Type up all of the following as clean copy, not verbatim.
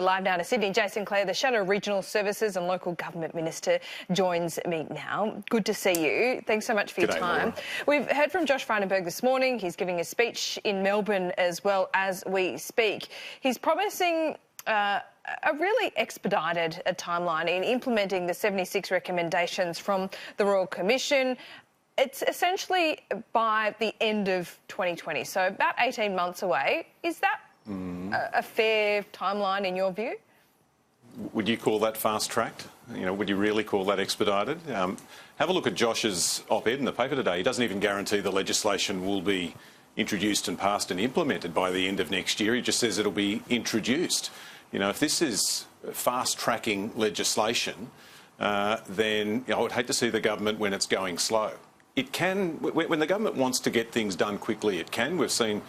Live now to Sydney, Jason Clare, the Shadow Regional Services and Local Government Minister, joins me now. Good to see you. Thanks so much for your time. We've heard from Josh Frydenberg this morning. He's giving a speech in Melbourne as well as we speak. He's promising a really expedited timeline in implementing the 76 recommendations from the Royal Commission. It's essentially by the end of 2020, so about 18 months away. Is that a fair timeline in your view? Would you call that fast-tracked? Would you really call that expedited? Have a look at Josh's op-ed in the paper today. He doesn't even guarantee the legislation will be introduced and passed and implemented by the end of next year. He just says it'll be introduced. If this is fast-tracking legislation, then I would hate to see the government when it's going slow. It can, when the government wants to get things done quickly, it can. We've seen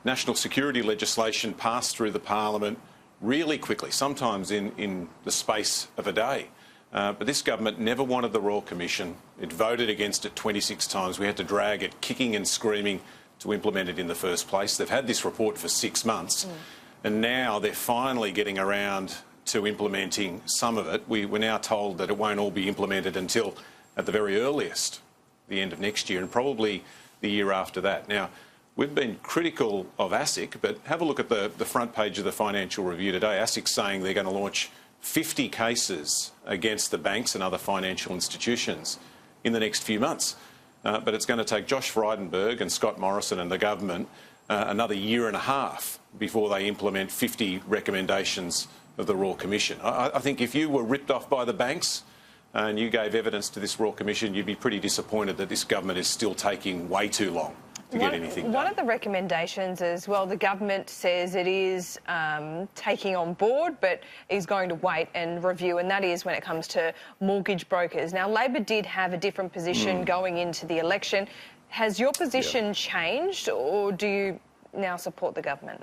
national security legislation pass through the parliament really quickly, sometimes in the space of a day. But this government never wanted the Royal Commission. It voted against it 26 times. We had to drag it kicking and screaming to implement it in the first place. They've had this report for 6 months, and now they're finally getting around to implementing some of it. We're now told that it won't all be implemented until, at the very earliest, the end of next year, and probably the year after that. Now, we've been critical of ASIC, but have a look at the front page of the Financial Review today. ASIC's saying they're going to launch 50 cases against the banks and other financial institutions in the next few months. But it's going to take Josh Frydenberg and Scott Morrison and the government another year and a half before they implement 50 recommendations of the Royal Commission. I think if you were ripped off by the banks and you gave evidence to this Royal Commission, you'd be pretty disappointed that this government is still taking way too long to get anything done. One of the recommendations as well, the government says it is taking on board, but is going to wait and review, and that is when it comes to mortgage brokers. Now, Labor did have a different position going into the election. Has your position changed, or do you now support the government?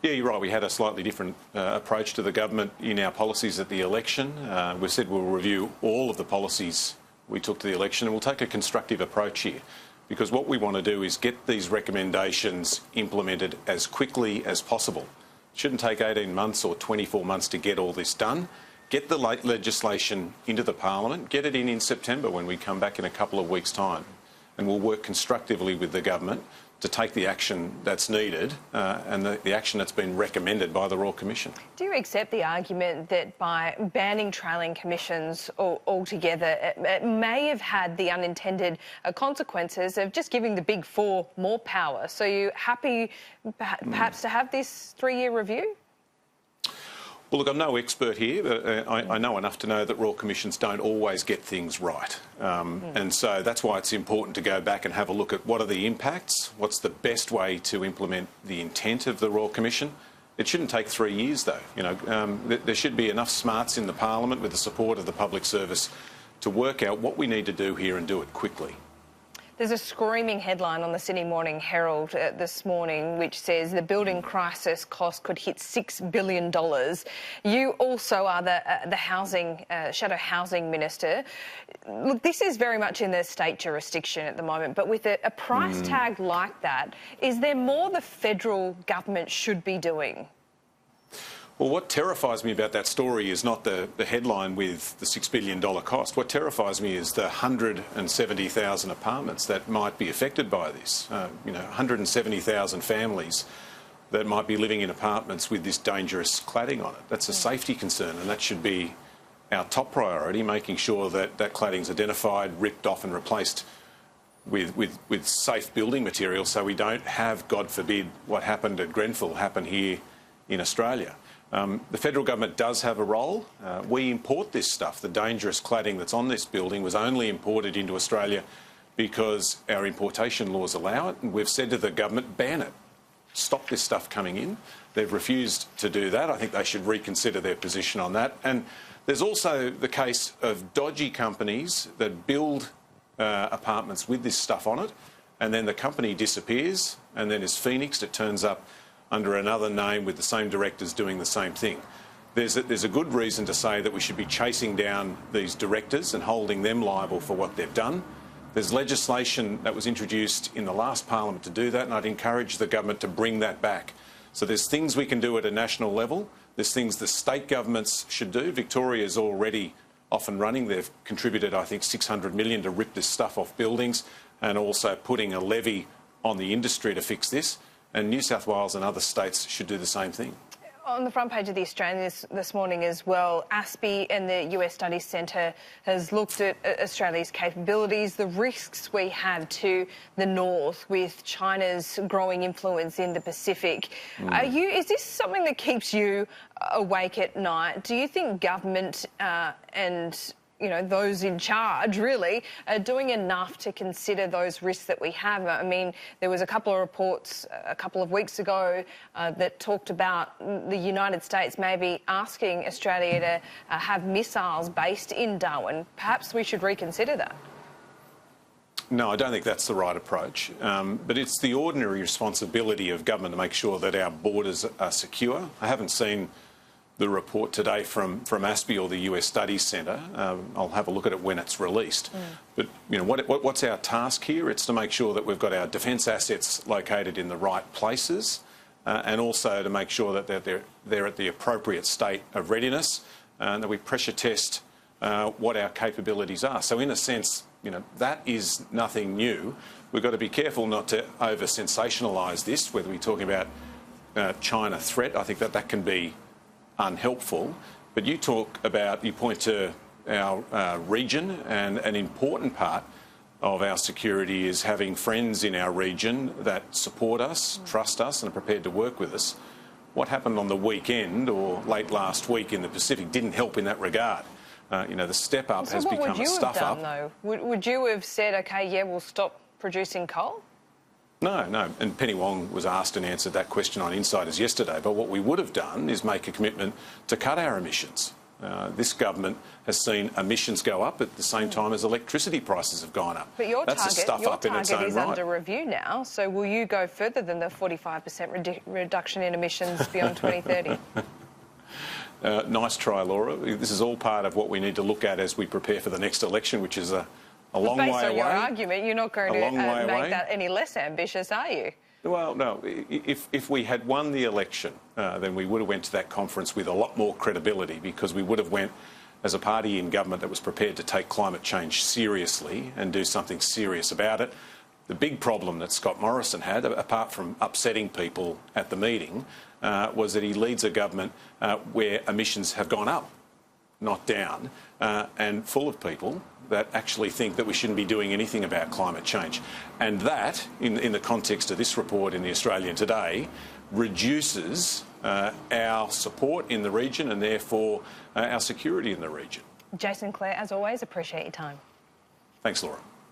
Yeah, you're right. We had a slightly different approach to the government in our policies at the election. We said we'll review all of the policies we took to the election, and we'll take a constructive approach here, because what we want to do is get these recommendations implemented as quickly as possible. It shouldn't take 18 months or 24 months to get all this done. Get the legislation into the parliament, get it in September when we come back in a couple of weeks' time, and we'll work constructively with the government to take the action that's needed and the action that's been recommended by the Royal Commission. Do you accept the argument that by banning trailing commissions altogether, it may have had the unintended consequences of just giving the Big Four more power? So you're happy perhaps to have this 3-year review? Well, look, I'm no expert here, but I know enough to know that Royal Commissions don't always get things right. And so that's why it's important to go back and have a look at what are the impacts, what's the best way to implement the intent of the Royal Commission. It shouldn't take 3 years, though. There should be enough smarts in the Parliament with the support of the public service to work out what we need to do here and do it quickly. There's a screaming headline on the Sydney Morning Herald this morning which says the building crisis cost could hit $6 billion. You also are the housing, shadow housing minister. Look, this is very much in the state jurisdiction at the moment, but with a price tag like that, is there more the federal government should be doing? Well, what terrifies me about that story is not the headline with the $6 billion cost. What terrifies me is the 170,000 apartments that might be affected by this. 170,000 families that might be living in apartments with this dangerous cladding on it. That's a safety concern, and that should be our top priority, making sure that that cladding's identified, ripped off and replaced with safe building material, so we don't have, God forbid, what happened at Grenfell happen here in Australia. The federal government does have a role. We import this stuff. The dangerous cladding that's on this building was only imported into Australia because our importation laws allow it, and we've said to the government, ban it. Stop this stuff coming in. They've refused to do that. I think they should reconsider their position on that. And there's also the case of dodgy companies that build apartments with this stuff on it, and then the company disappears and then is phoenixed. It turns up under another name with the same directors doing the same thing. There's a good reason to say that we should be chasing down these directors and holding them liable for what they've done. There's legislation that was introduced in the last parliament to do that, and I'd encourage the government to bring that back. So there's things we can do at a national level. There's things the state governments should do. Victoria's already off and running. They've contributed, I think, $600 million to rip this stuff off buildings and also putting a levy on the industry to fix this. And New South Wales and other states should do the same thing. On the front page of The Australian this morning as well, ASPI and the US Studies Centre has looked at Australia's capabilities, the risks we have to the north with China's growing influence in the Pacific. Is this something that keeps you awake at night? Do you think government and those in charge really are doing enough to consider those risks that we have? I mean, there was a couple of reports a couple of weeks ago that talked about the United States maybe asking Australia to have missiles based in Darwin. Perhaps we should reconsider that. No, I don't think that's the right approach. But it's the ordinary responsibility of government to make sure that our borders are secure. I haven't seen the report today from ASPI or the US Studies Centre. I'll have a look at it when it's released. But what's our task here? It's to make sure that we've got our defence assets located in the right places, and also to make sure that they're at the appropriate state of readiness, and that we pressure test what our capabilities are. So in a sense, that is nothing new. We've got to be careful not to over-sensationalise this, whether we're talking about China threat. I think that can be unhelpful, but you point to our region, and an important part of our security is having friends in our region that support us, trust us and are prepared to work with us. What happened on the weekend or late last week in the Pacific didn't help in that regard. The step up has become a stuff up. So what would you have done, though? Would you have said, OK, yeah, we'll stop producing coal? No. And Penny Wong was asked and answered that question on Insiders yesterday. But what we would have done is make a commitment to cut our emissions. This government has seen emissions go up at the same time as electricity prices have gone up. But your That's target is under review now. So will you go further than the 45% reduction in emissions beyond 2030? Nice try, Laura. This is all part of what we need to look at as we prepare for the next election, which is a long way away. Based on your argument, you're not going to make that any less ambitious, are you? Well, no. If we had won the election, then we would have went to that conference with a lot more credibility, because we would have went as a party in government that was prepared to take climate change seriously and do something serious about it. The big problem that Scott Morrison had, apart from upsetting people at the meeting, was that he leads a government where emissions have gone up, not down, and full of people that actually think that we shouldn't be doing anything about climate change. And that, in the context of this report in The Australian today, reduces our support in the region and therefore our security in the region. Jason Clare, as always, appreciate your time. Thanks, Laura.